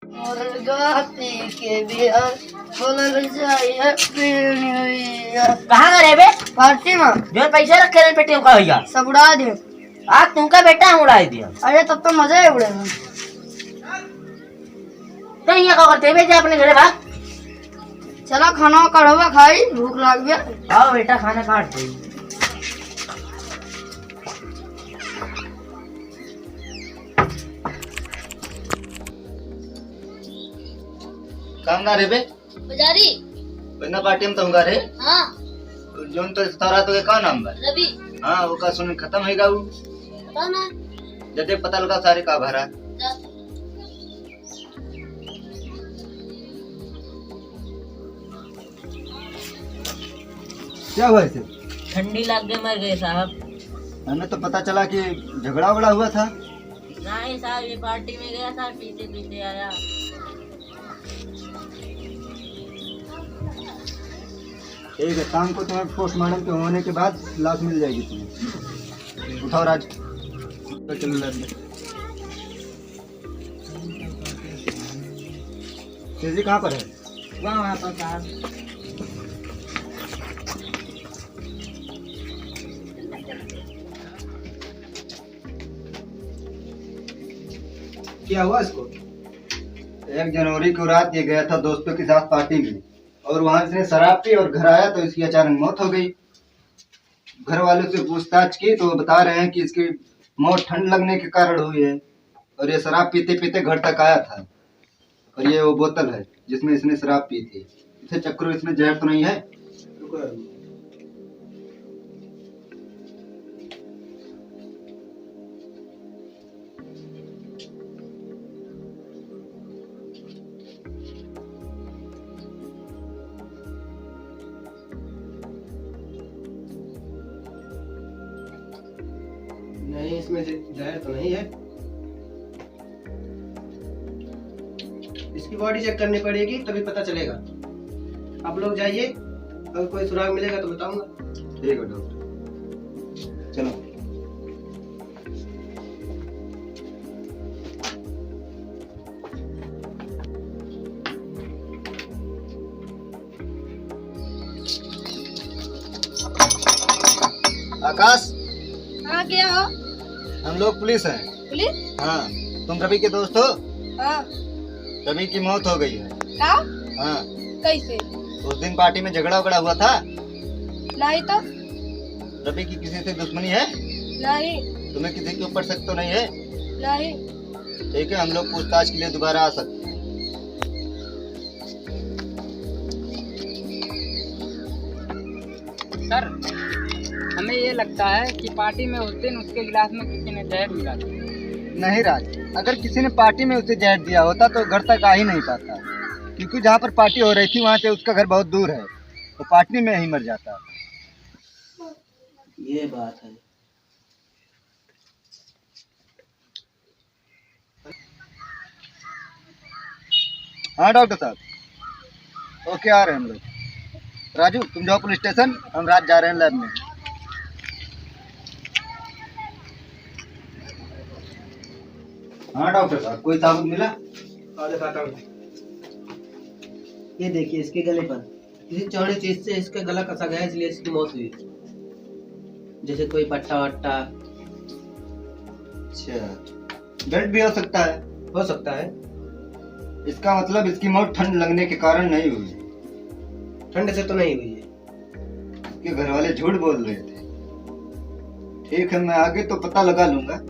मुर्गाती के बिहार बोलल जाए हैप्पी न्यू ईयर। कहाँ गए बे? पार्टी में जो पैसे रखे हैं पेटीएम का भैया सब उड़ा दे। आज तुमका बेटा हम उड़ा दिया। अरे तब तो मजा ही उड़ेगा। तो यहाँ क्या करते बे? जा अपने घरे भाग। चलो खाना कढ़वा खाई, भूख लग गया। आओ बेटा खाना काट दे। कामना रे बे पुजारी। बिना पार्टी में तो होगा रे। हाँ जोन तो तारा तो का नाम बा? रवि। हाँ वो का सुन खत्म होएगा वो पता ना जदे पता लगा सारे का भरा। जा। क्या हुआ इसे? ठंडी लग गई मर गए साहब। हमें तो पता चला कि झगड़ा वगड़ा हुआ था। नहीं साहब ये पार्टी में गया था पीते पीते आया। ठीक है शाम को तुम्हें पोस्टमार्टम के होने के बाद लाश मिल जाएगी तुम्हें। उठाओ राज चलो लैब में। तेजी कहाँ पर है? वहाँ पर साहब। क्या हुआ इसको? 1 जनवरी को रात ये गया था दोस्तों के साथ पार्टी में और वहां इसने शराब पी और घर आया तो इसकी अचानक मौत हो गई। घर वालों से पूछताछ की तो वो बता रहे हैं कि इसकी मौत ठंड लगने के कारण हुई है और ये शराब पीते पीते घर तक आया था। और ये वो बोतल है जिसमें इसने शराब पी थी। इसे चक्कर इसमें जहर तो नहीं है? नहीं इसमें जहर तो नहीं है। इसकी बॉडी चेक करनी पड़ेगी तभी पता चलेगा। आप लोग जाइए, अगर कोई सुराग मिलेगा तो बताऊंगा। ठीक है डॉक्टर चलो। आकाश हाँ क्या हो? हम लोग पुलिस हैं। पुलिस? हाँ तुम रवि के दोस्त हो? हाँ। रवि की मौत हो गई है। क्या? हाँ कैसे? उस दिन पार्टी में झगड़ा वगड़ा हुआ था। नहीं तो रवि की किसी से दुश्मनी है? नहीं। तुम्हें किसी के ऊपर शक तो नहीं है? नहीं। ठीक है हम लोग पूछताछ के लिए दोबारा आ सकते हैं। सर हमें ये लगता है कि पार्टी में उस दिन उसके गिलास में किसी ने जहर मिला था। नहीं राज, अगर किसी ने पार्टी में उसे जहर दिया होता तो घर तक आ ही नहीं पाता, क्योंकि जहाँ पर पार्टी हो रही थी वहाँ से उसका घर बहुत दूर है। वो पार्टी में ही मर जाता। ये बात है। हाँ डॉक्टर साहब ओके आ रहे हैं हम लोग। राजू तुम जाओ पुलिस स्टेशन, हम रात जा रहे हैं लैब में। हाँ डॉक्टर साहब कोई साबुत मिला? और दिखाता हूँ। ये देखिए इसके गले पर किसी चौड़ी चीज से इसका गला कसा गया है, इसलिए इसकी मौत हुई। जैसे कोई पट्टा वट्टा। अच्छा बेल्ट भी हो सकता है? हो सकता है। इसका मतलब इसकी मौत ठंड लगने के कारण नहीं हुई। ठंड से तो नहीं हुई है। इसके घर वाले झूठ बोल रहे थे। ठीक है मैं आगे तो पता लगा लूंगा।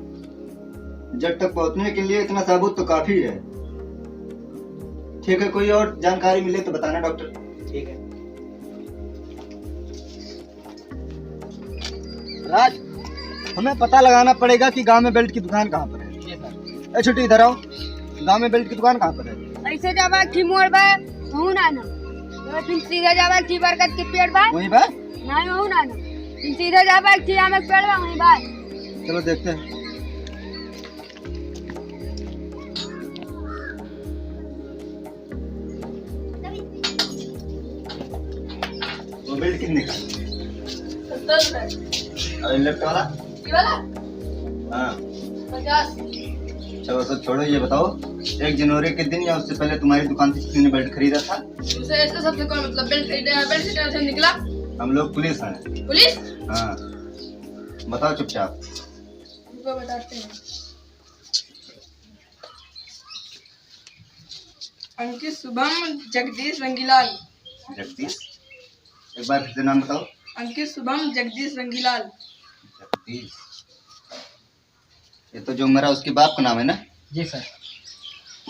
जब तक पहुंचने के लिए इतना साबुत तो काफी है। ठीक है कोई और जानकारी मिले तो बताना डॉक्टर। ठीक है। राज हमें पता लगाना पड़ेगा कि गांव में बेल्ट की दुकान कहाँ पर है। छुट्टी इधर आओ। गांव में बेल्ट की दुकान कहाँ पर है? ऐसे जावा की मोड़ बा हूं ना ना। तो फिर सीधा जावा की बरगद के पेड़ बा वहीं पर? नहीं हूं ना ना। फिर सीधा जावा की आम के पेड़ बा वहीं बा। चलो देखते हैं। वो बेल्ट कितने का? 70 रुपए। और लेफ्ट वाला? ये वाला हाँ 50। चलो सब छोड़ो ये बताओ 1 जनवरी के दिन या उससे पहले तुम्हारी दुकान से किसी ने बेल्ट खरीदा था? दूसरे इसका सबसे कौन मतलब बेल्ट खरीदे बेल्ट से कैसे निकला? हम लोग पुलिस हैं। पुलिस? हाँ, बताओ चुपचाप। उनको बताते हैं। अंकित शुभम जगदीश रंगीलाल। जगदीश, एक बार फिर से नाम बताओ। अंकित शुभम जगदीश रंगीलाल। जगदीश, ये तो जो मरा उसके बाप का नाम है ना? जी सर।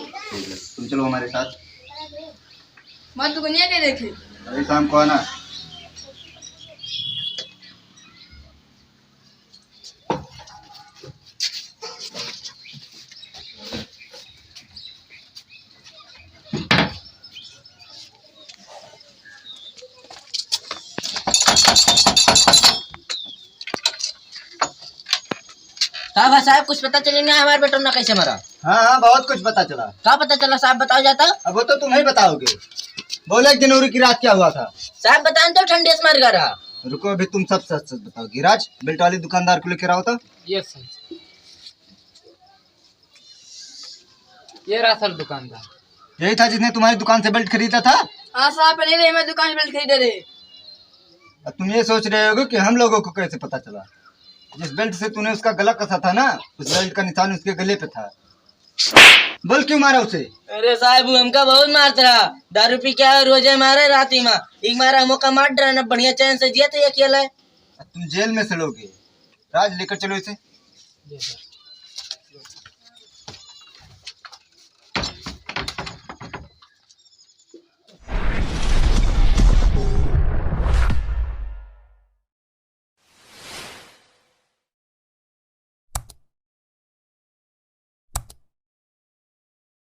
ठीक है, तुम चलो हमारे साथ। मत दुनिया के देखे। अभी शाम को आना। हाँ भाई साहब, कुछ पता चले ना हमारे बेटों ने कैसे मरा? हाँ हाँ, बहुत कुछ पता चला। क्या पता चला साहब, बताओ जाता। अब वो तो तुम ही बताओगे। बोले 1 जनवरी की रात क्या हुआ था? साहब बताएं तो ठंडे से मर गया। रुको, अभी तुम सब सच सच बताओ। गिराज, बेल्ट वाले दुकानदार को लेकर आओ तो। Yes sir. ये रहा सर दुकानदार। यही था जिसने तुम्हारी दुकान से बेल्ट खरीदा था? हाँ साहब, पहले रहे मैं दुकान से बेल्ट खरीदे रहे। अब तुम ये सोच रहे होगे कि हम लोगों को कैसे पता चला? जिस बेल्ट से तूने उसका गला कसा था ना, उस बेल्ट का निशान उसके गले पे था। बोल क्यों मारा उसे? अरे साहब वो हमका बहुत मारता रहा। दारू पी के रोजे मारे राती में एक मारा मौका मार डरा ना, बढ़िया चैन से जिया तो ये अकेला है। अब तुम जेल में से लोगे। राज, लेकर चलो इसे। जी सर।